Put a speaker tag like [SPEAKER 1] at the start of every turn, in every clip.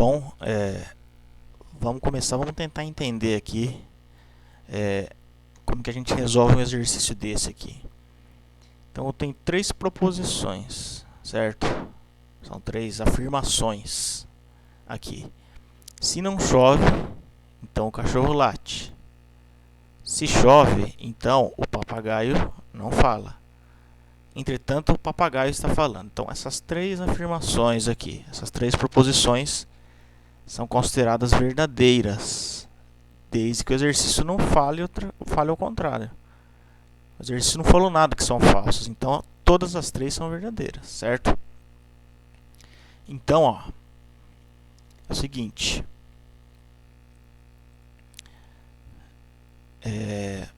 [SPEAKER 1] Bom, vamos começar, vamos tentar entender aqui como que a gente resolve um exercício desse aqui. Então eu tenho três proposições, certo? São três afirmações aqui. Se não chove, então o cachorro late. Se chove, então o papagaio não fala. Entretanto, o papagaio está falando. Então essas três afirmações aqui, essas três proposições são consideradas verdadeiras, desde que o exercício não fale ao contrário. O exercício não falou nada que são falsas, então todas as três são verdadeiras, certo? Então, é o seguinte.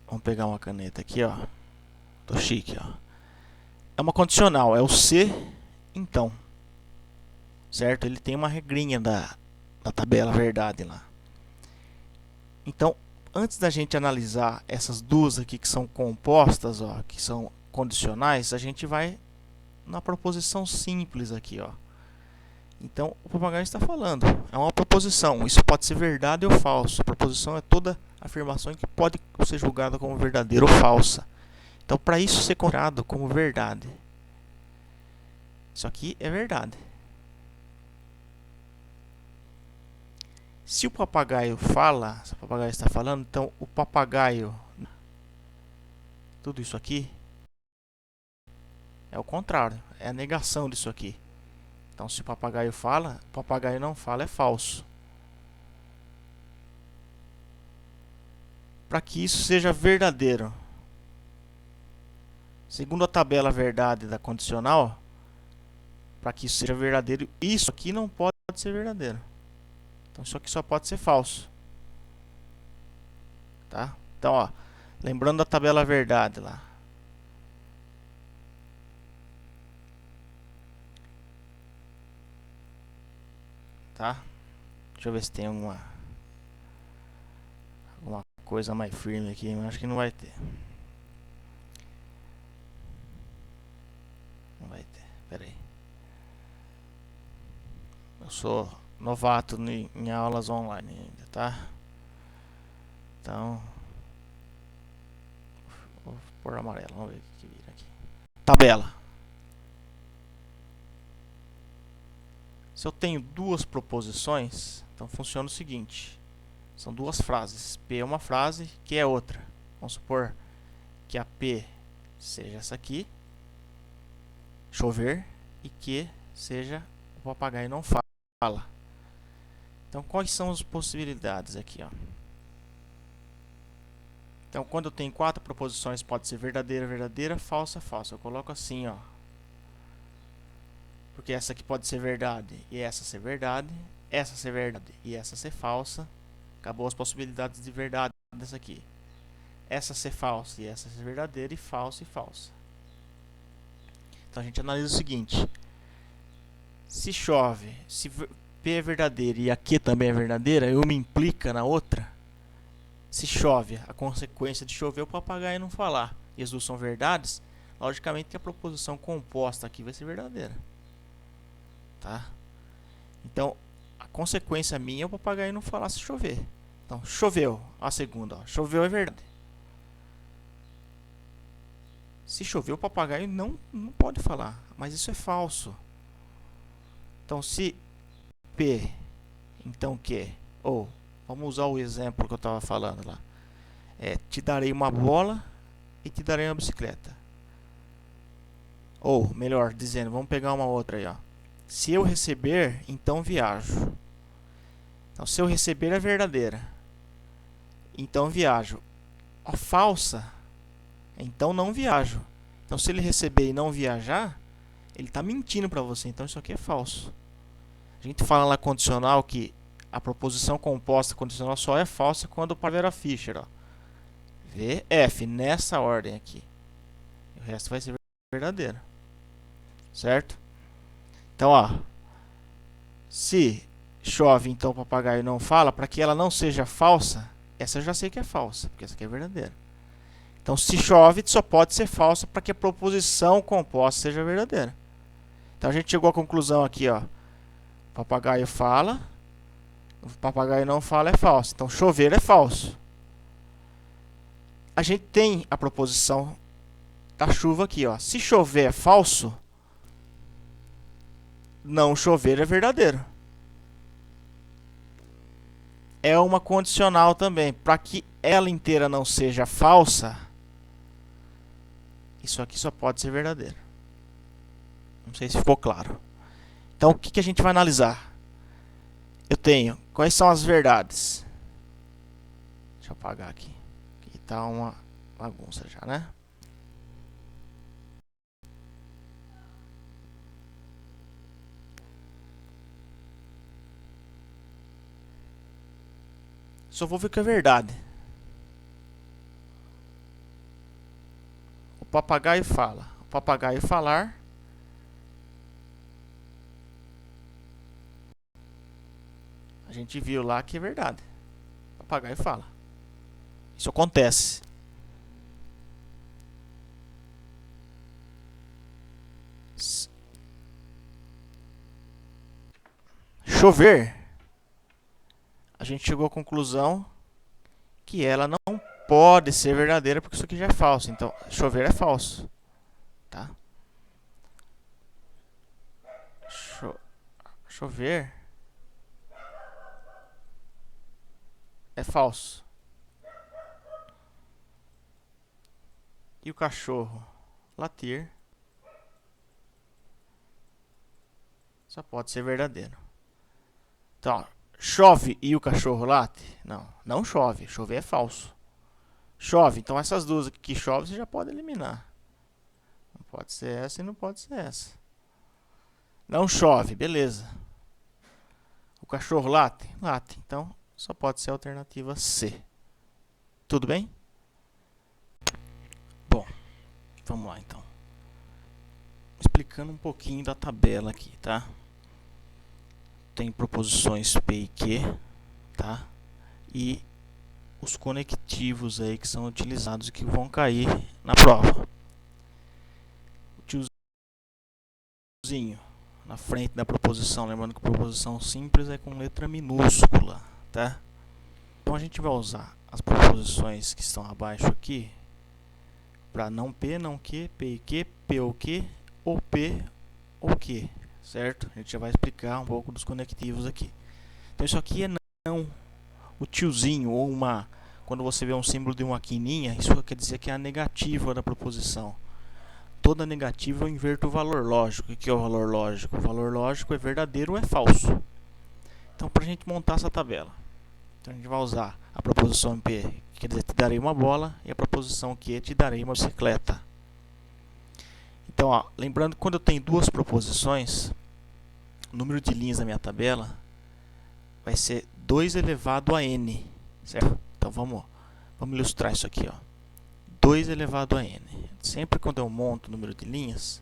[SPEAKER 1] Vamos pegar uma caneta aqui, Tô chique, É uma condicional, é o se, então. Certo? Ele tem uma regrinha da tabela verdade lá. Então, antes da gente analisar essas duas aqui que são compostas, que são condicionais, a gente vai na proposição simples aqui, Então, o papagaio está falando. É uma proposição. Isso pode ser verdade ou falso. A proposição é toda afirmação que pode ser julgada como verdadeira ou falsa. Então, para isso ser considerado como verdade, isso aqui é verdade. Se o papagaio fala, se o papagaio está falando, então o papagaio, tudo isso aqui, é o contrário, é a negação disso aqui. Então, se o papagaio fala, o papagaio não fala, é falso. Para que isso seja verdadeiro, segundo a tabela verdade da condicional, para que isso seja verdadeiro, isso aqui não pode ser verdadeiro. Então, isso aqui só pode ser falso. Tá? Então, lembrando da tabela verdade lá. Tá? Deixa eu ver se tem alguma coisa mais firme aqui, mas acho que não vai ter. Não vai ter. Pera aí. Eu sou novato em aulas online ainda, tá? Então, vou pôr amarelo, vamos ver o que vira aqui. Tabela. Se eu tenho duas proposições, então funciona o seguinte. São duas frases. P é uma frase, Q é outra. Vamos supor que a P seja essa aqui, chover, e Q seja o papagaio não fala. Então, quais são as possibilidades aqui, Então, quando eu tenho quatro proposições, pode ser verdadeira, verdadeira, falsa, falsa. Eu coloco assim, Porque essa aqui pode ser verdade e essa ser verdade e essa ser falsa. Acabou as possibilidades de verdade dessa aqui. Essa ser falsa e essa ser verdadeira, e falsa e falsa. Então a gente analisa o seguinte. Se chove, se P é verdadeira e a Q também é verdadeira, eu me implica na outra. Se chove, a consequência de chover é o papagaio não falar, e as duas são verdades, logicamente que a proposição composta aqui vai ser verdadeira. Tá? Então, a consequência minha é o papagaio não falar se chover. Então, choveu. A segunda, choveu é verdade. Se chover, o papagaio não pode falar, mas isso é falso. Então, se P, então Q, ou, vamos usar o exemplo que eu estava falando lá. Te darei uma bola e te darei uma bicicleta. Ou, melhor dizendo, vamos pegar uma outra aí, Se eu receber, então viajo. Então, se eu receber é verdadeira. Então viajo. A falsa, então não viajo. Então, se ele receber e não viajar, ele está mentindo para você. Então, isso aqui é falso. A gente fala lá condicional que a proposição composta condicional só é falsa quando o parágrafo era Fischer. VF, nessa ordem aqui. O resto vai ser verdadeiro. Certo? Então, se chove, então o papagaio não fala, para que ela não seja falsa, essa eu já sei que é falsa, porque essa aqui é verdadeira. Então, se chove, só pode ser falsa para que a proposição composta seja verdadeira. Então, a gente chegou à conclusão aqui, o papagaio fala, O papagaio não fala é falso. Então chover é falso. A gente tem a proposição da chuva aqui, ó. Se chover é falso, não chover é verdadeiro. É uma condicional também. Para que ela inteira não seja falsa, isso aqui só pode ser verdadeiro. Não sei se ficou claro. Então, o que a gente vai analisar? Eu tenho, quais são as verdades? Deixa eu apagar aqui. Aqui tá uma bagunça já, né? Só vou ver o que é verdade. O papagaio fala. O papagaio falar. A gente viu lá que é verdade. O papagaio fala. Isso acontece. Chover. A gente chegou à conclusão que ela não pode ser verdadeira porque isso aqui já é falso. Então, chover é falso. Tá? Chover é falso. E o cachorro latir só pode ser verdadeiro. Então, chove e o cachorro late? Não, não chove. Chover é falso. Chove, então essas duas aqui que chove você já pode eliminar. Não pode ser essa e não pode ser essa. Não chove, beleza. O cachorro late? Late. Então, só pode ser a alternativa C. Tudo bem? Bom, vamos lá então. Explicando um pouquinho da tabela aqui, tá? Tem proposições P e Q, tá? E os conectivos aí que são utilizados e que vão cair na prova. O tiozinho na frente da proposição, lembrando que proposição simples é com letra minúscula, tá? Então a gente vai usar as proposições que estão abaixo aqui para não P, não Q, P e Q, P ou Q, ou P ou Q, certo? A gente já vai explicar um pouco dos conectivos aqui. Então isso aqui é não. O tiozinho ou uma... Quando você vê um símbolo de uma quininha, isso quer dizer que é a negativa da proposição. Toda negativa eu inverto o valor lógico. O que é o valor lógico? O valor lógico é verdadeiro ou é falso. Então, para a gente montar essa tabela, então a gente vai usar a proposição P, que quer dizer te darei uma bola, e a proposição Q, te darei uma bicicleta. Então, ó, lembrando que quando eu tenho duas proposições, o número de linhas da minha tabela vai ser 2 elevado a n, certo? Então vamos ilustrar isso aqui, ó. 2 elevado a n. Sempre quando eu monto o número de linhas,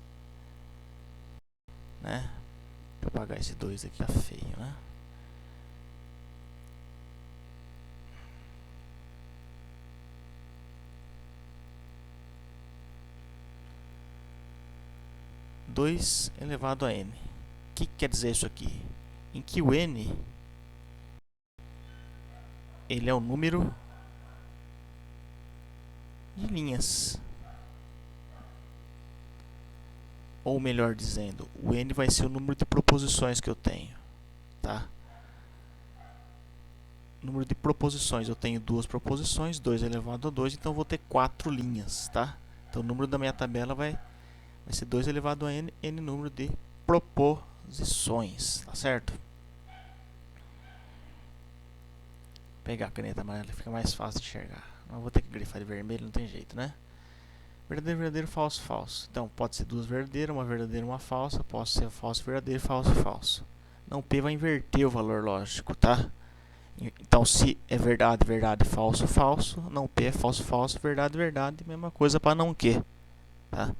[SPEAKER 1] né? Deixa eu apagar esse 2 aqui, tá feio, né? Dois elevado a n. O que quer dizer isso aqui? Em que o n ele é o número de linhas. Ou melhor dizendo, o n vai ser o número de proposições que eu tenho, tá? Número de proposições, eu tenho duas proposições, 2 elevado a 2, então eu vou ter 4 linhas, tá? Então o número da minha tabela vai ser 2 elevado a n, n número de proposições, tá certo? Vou pegar a caneta amarela, fica mais fácil de enxergar. Não vou ter que grifar de vermelho, não tem jeito, né? Verdadeiro, verdadeiro, falso, falso. Então, pode ser duas verdadeiras, uma falsa. Pode ser falso, verdadeiro, falso, falso. Não, P vai inverter o valor lógico, tá? Então, se é verdade, verdade, falso, falso. Não, P é falso, falso, verdade, verdade. Mesma coisa para não Q, tá?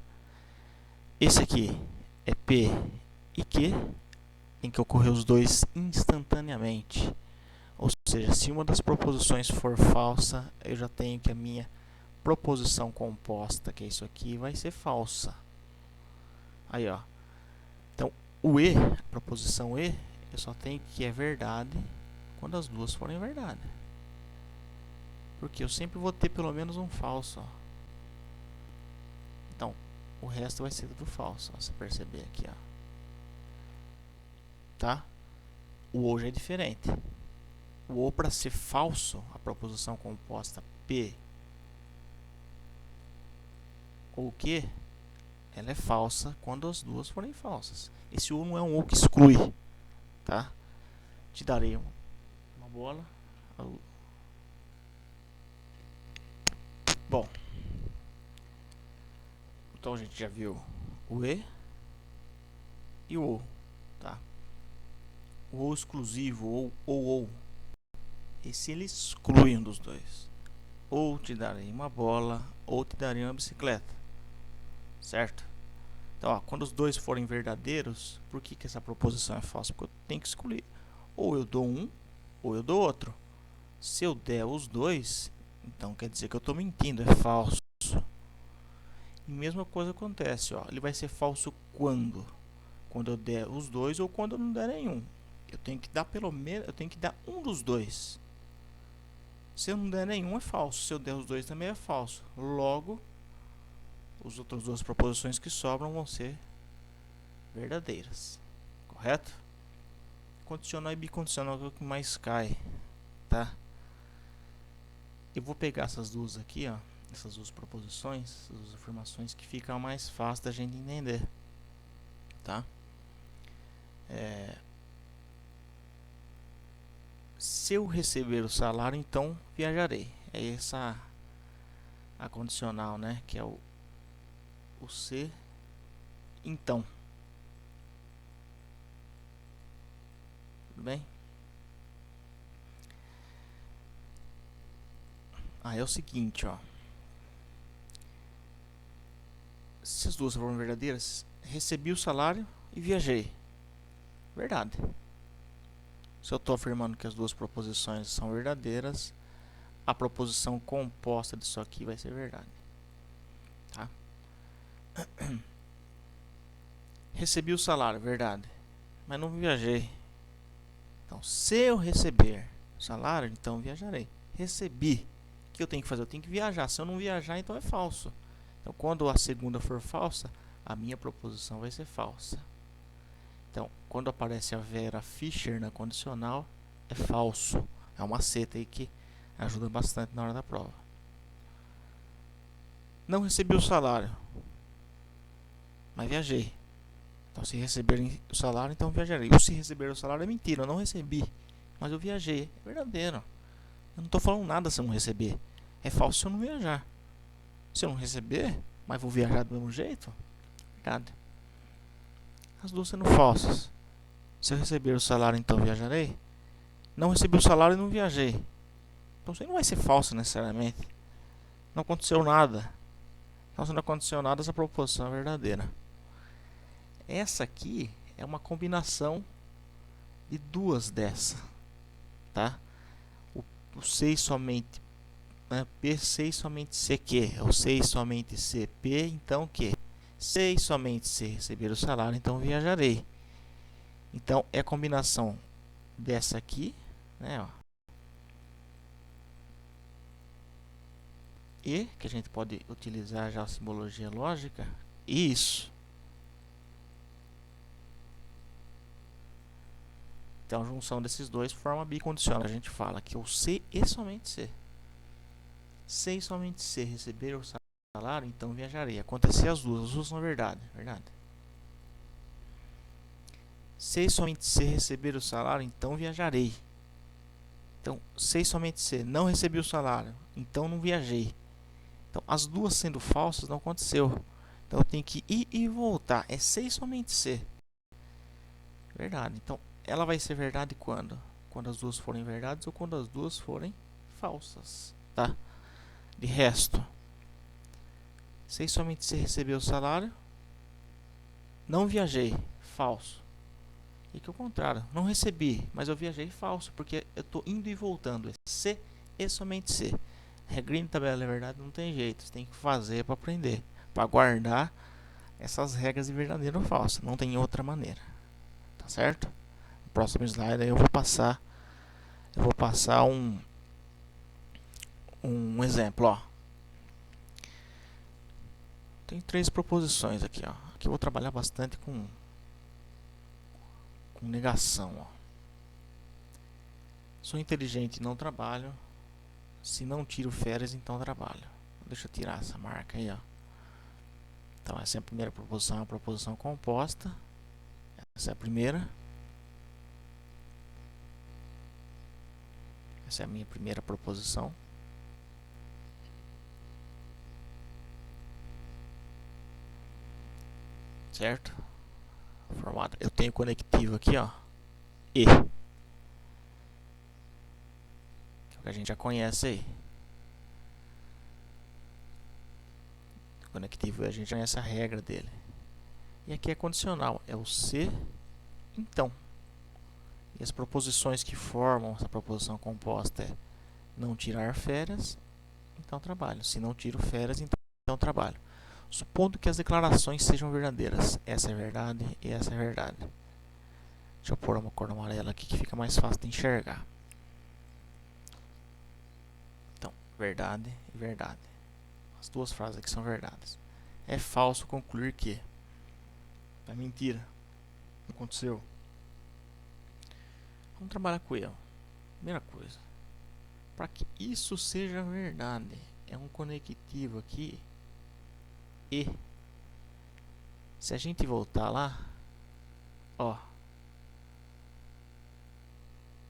[SPEAKER 1] Esse aqui é P e Q, em que ocorreu os dois instantaneamente. Ou seja, se uma das proposições for falsa, eu já tenho que a minha proposição composta, que é isso aqui, vai ser falsa. Aí, ó. Então, o E, a proposição E, eu só tenho que é verdade quando as duas forem verdade. Porque eu sempre vou ter pelo menos um falso, ó. Então, o resto vai ser tudo falso, ó, se perceber aqui, ó. Tá? O ou já é diferente. O ou, para ser falso, a proposição composta P ou Q, ela é falsa quando as duas forem falsas. Esse ou não é um ou que exclui, tá? Te darei uma bola. Bom, então a gente já viu o e o ou, tá? O ou exclusivo, ou, esse ele exclui um dos dois. Ou te darei uma bola, ou te darei uma bicicleta, certo? Então, ó, quando os dois forem verdadeiros, por que essa proposição é falsa? Porque eu tenho que excluir. Ou eu dou um, ou eu dou outro. Se eu der os dois, então quer dizer que eu estou mentindo, é falso. E mesma coisa acontece, ó, ele vai ser falso quando? Quando eu der os dois ou quando eu não der nenhum. Eu tenho que dar pelo menos, eu tenho que dar um dos dois. Se eu não der nenhum, é falso. Se eu der os dois, também é falso. Logo, as outras duas proposições que sobram vão ser verdadeiras. Correto? Condicional e bicondicional é o que mais cai, tá? Eu vou pegar essas duas aqui, ó, essas duas proposições, essas duas afirmações que ficam mais fácil da gente entender, tá? Se eu receber o salário, então viajarei. É essa a condicional, né? Que é o se, então. Tudo bem? É o seguinte, ó. Se as duas forem verdadeiras, recebi o salário e viajei. Verdade. Se eu estou afirmando que as duas proposições são verdadeiras, a proposição composta disso aqui vai ser verdade. Tá? Recebi o salário, verdade. Mas não viajei. Então, se eu receber o salário, então viajarei. Recebi. O que eu tenho que fazer? Eu tenho que viajar. Se eu não viajar, então é falso. Então, quando a segunda for falsa, a minha proposição vai ser falsa. Então, quando aparece a Vera Fischer na condicional, é falso. É uma seta aí que ajuda bastante na hora da prova. Não recebi o salário, mas viajei. Então, se receber o salário, então viajarei. Ou se receber o salário é mentira, eu não recebi, mas eu viajei. É verdadeiro. Eu não estou falando nada se eu não receber. É falso se eu não viajar. Se eu não receber, mas vou viajar do mesmo jeito, verdade. As duas sendo falsas. Se eu receber o salário, então viajarei. Não recebi o salário e não viajei. Então isso aí não vai ser falso necessariamente. Não aconteceu nada. Então se não aconteceu nada, essa proposição é verdadeira. Essa aqui é uma combinação de duas dessa, tá? O 6 somente, né? P6 somente CQ, o 6 somente CP, então que? 6 somente se receber o salário, então viajarei. Então é a combinação dessa aqui, né, ó, e que a gente pode utilizar já a simbologia lógica, e isso. Então a junção desses dois forma bicondicional. A gente fala que o se e somente se. Se e somente se receber o salário, então viajarei. Acontecer as duas são verdade, verdade. Se e somente se receber o salário, então viajarei. Então, se e somente se não recebi o salário, então não viajei. Então, as duas sendo falsas não aconteceu. Então, eu tenho que ir e voltar. É se e somente se. Verdade. Então, ela vai ser verdade quando? Quando as duas forem verdades ou quando as duas forem falsas, tá? De resto, se somente se recebeu o salário, não viajei, falso. E que é o contrário, não recebi, mas eu viajei, falso, porque eu estou indo e voltando. É se e somente se. Regrinha de tabela de verdade não tem jeito, você tem que fazer para aprender, para guardar essas regras de verdadeiro ou falso, não tem outra maneira, tá certo? No próximo slide aí eu vou passar Eu vou passar um exemplo, ó. Tem 3 proposições aqui, ó. Aqui eu vou trabalhar bastante com negação, ó. Sou inteligente e não trabalho. Se não tiro férias, então trabalho. Deixa eu tirar essa marca aí, ó. Então essa é a primeira proposição, é uma proposição composta. Essa é a primeira. Essa é a minha primeira proposição. Certo? Formado. Eu tenho conectivo aqui, ó. E. Que é o que a gente já conhece aí. Conectivo, a gente já conhece a regra dele. E aqui é condicional. É o se, então. E as proposições que formam essa proposição composta é não tirar férias, então trabalho. Se não tiro férias, então trabalho. Supondo que as declarações sejam verdadeiras. Essa é verdade e essa é verdade. Deixa eu pôr uma cor amarela aqui que fica mais fácil de enxergar. Então, verdade e verdade. As duas frases aqui são verdades. É falso concluir que. É mentira. Não aconteceu. Vamos trabalhar com ele. Primeira coisa. Para que isso seja verdade, é um conectivo aqui. E. Se a gente voltar lá, ó.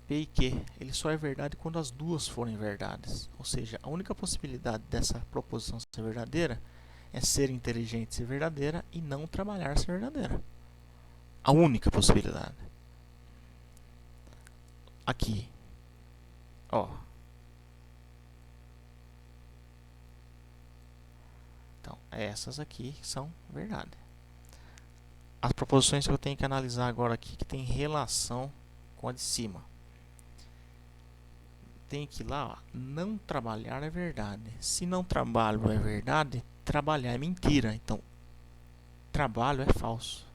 [SPEAKER 1] P e Q, ele só é verdade quando as duas forem verdades. Ou seja, a única possibilidade dessa proposição ser verdadeira é ser inteligente ser verdadeira e não trabalhar ser verdadeira. A única possibilidade. Aqui, ó. Então, essas aqui são verdade. As proposições que eu tenho que analisar agora aqui que tem relação com a de cima. Tem que ir lá, ó, não trabalhar é verdade. Se não trabalho é verdade, trabalhar é mentira. Então, trabalho é falso.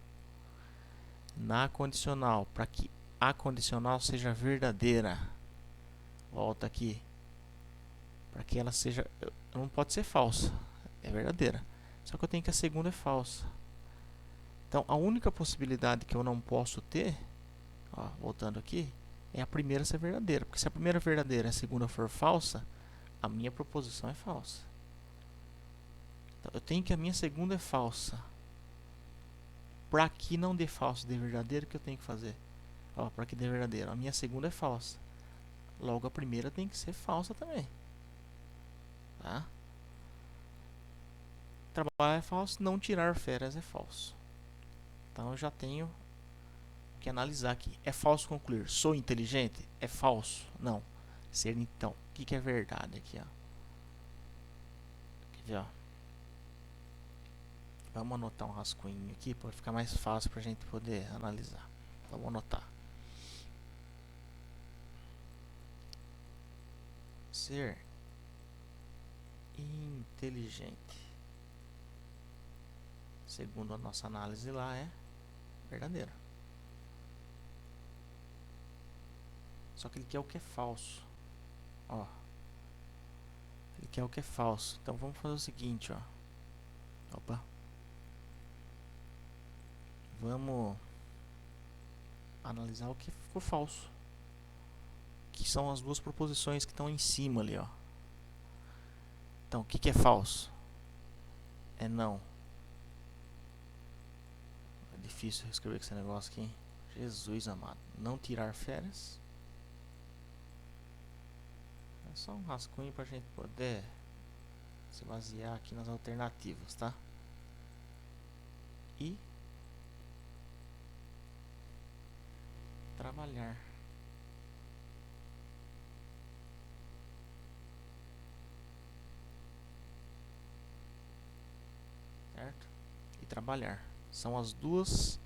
[SPEAKER 1] Na condicional, para que a condicional seja verdadeira, volta aqui, para que ela seja, não pode ser falsa, é verdadeira. Só que eu tenho que a segunda é falsa. Então, a única possibilidade que eu não posso ter, ó, voltando aqui, é a primeira ser verdadeira. Porque se a primeira é verdadeira e a segunda for falsa, a minha proposição é falsa. Então, eu tenho que a minha segunda é falsa. Para que não dê falso, dê verdadeiro, o que eu tenho que fazer? Para que dê verdadeiro, a minha segunda é falsa. Logo, a primeira tem que ser falsa também. Tá? Trabalhar é falso, não tirar férias é falso. Então, eu já tenho que analisar aqui. É falso concluir. Sou inteligente? É falso? Não. Ser então. O que é verdade aqui, ó? Quer ver, ó? Vamos anotar um rascunho aqui para ficar mais fácil para a gente poder analisar. Vamos anotar. Ser inteligente, segundo a nossa análise lá, é verdadeiro. Só que ele quer o que é falso. Ó. Ele quer o que é falso. Então vamos fazer o seguinte, ó. Opa. Vamos analisar o que ficou falso. Que são as duas proposições que estão em cima ali, ó. Então, o que é falso? É não. É difícil escrever esse negócio aqui, hein? Jesus amado. Não tirar férias. É só um rascunho para a gente poder se basear aqui nas alternativas, tá? E trabalhar. Certo? E trabalhar. São as duas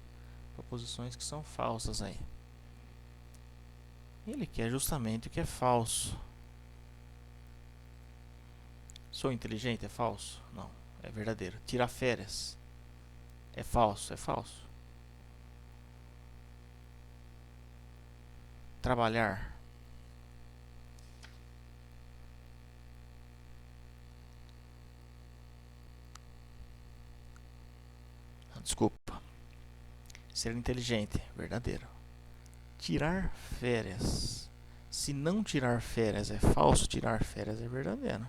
[SPEAKER 1] proposições que são falsas aí. Ele quer justamente o que é falso. Sou inteligente? É falso? Não, é verdadeiro. Tirar férias? É falso? É falso. Trabalhar? Desculpa. Ser inteligente, verdadeiro. Tirar férias. Se não tirar férias é falso, tirar férias é verdadeiro.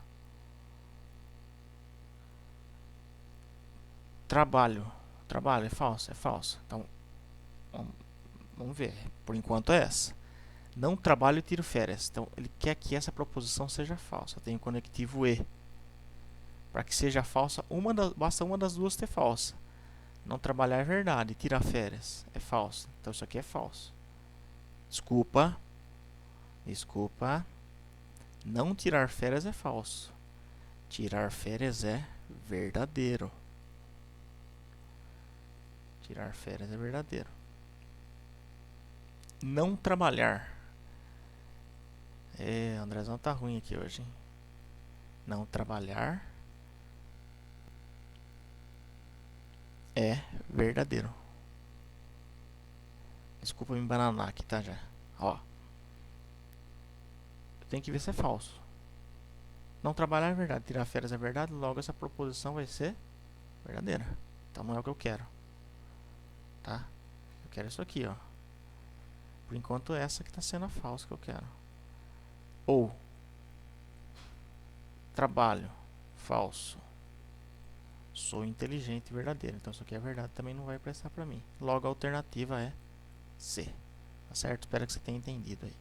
[SPEAKER 1] Trabalho. Trabalho é falso? É falso. Então, vamos ver. Por enquanto é essa. Não trabalho e tiro férias. Então, ele quer que essa proposição seja falsa. Eu tenho o conectivo e. Para que seja falsa, basta uma das duas ter falsa. Não trabalhar é verdade. Tirar férias é falso. Então, isso aqui é falso. Desculpa. Desculpa. Não tirar férias é falso. Tirar férias é verdadeiro. Tirar férias é verdadeiro. Não trabalhar. Andrezão tá ruim aqui hoje, hein? Não trabalhar é verdadeiro. Desculpa me embananar aqui, tá, já? Ó. Tem que ver se é falso. Não trabalhar é verdade. Tirar férias é verdade. Logo, essa proposição vai ser verdadeira. Então, não é o que eu quero. Tá? Eu quero isso aqui, ó. Por enquanto, essa que está sendo a falsa que eu quero. Ou trabalho, falso. Sou inteligente, verdadeiro. Então, isso aqui é verdade, também não vai prestar para mim. Logo, a alternativa é C. Tá certo? Espero que você tenha entendido aí.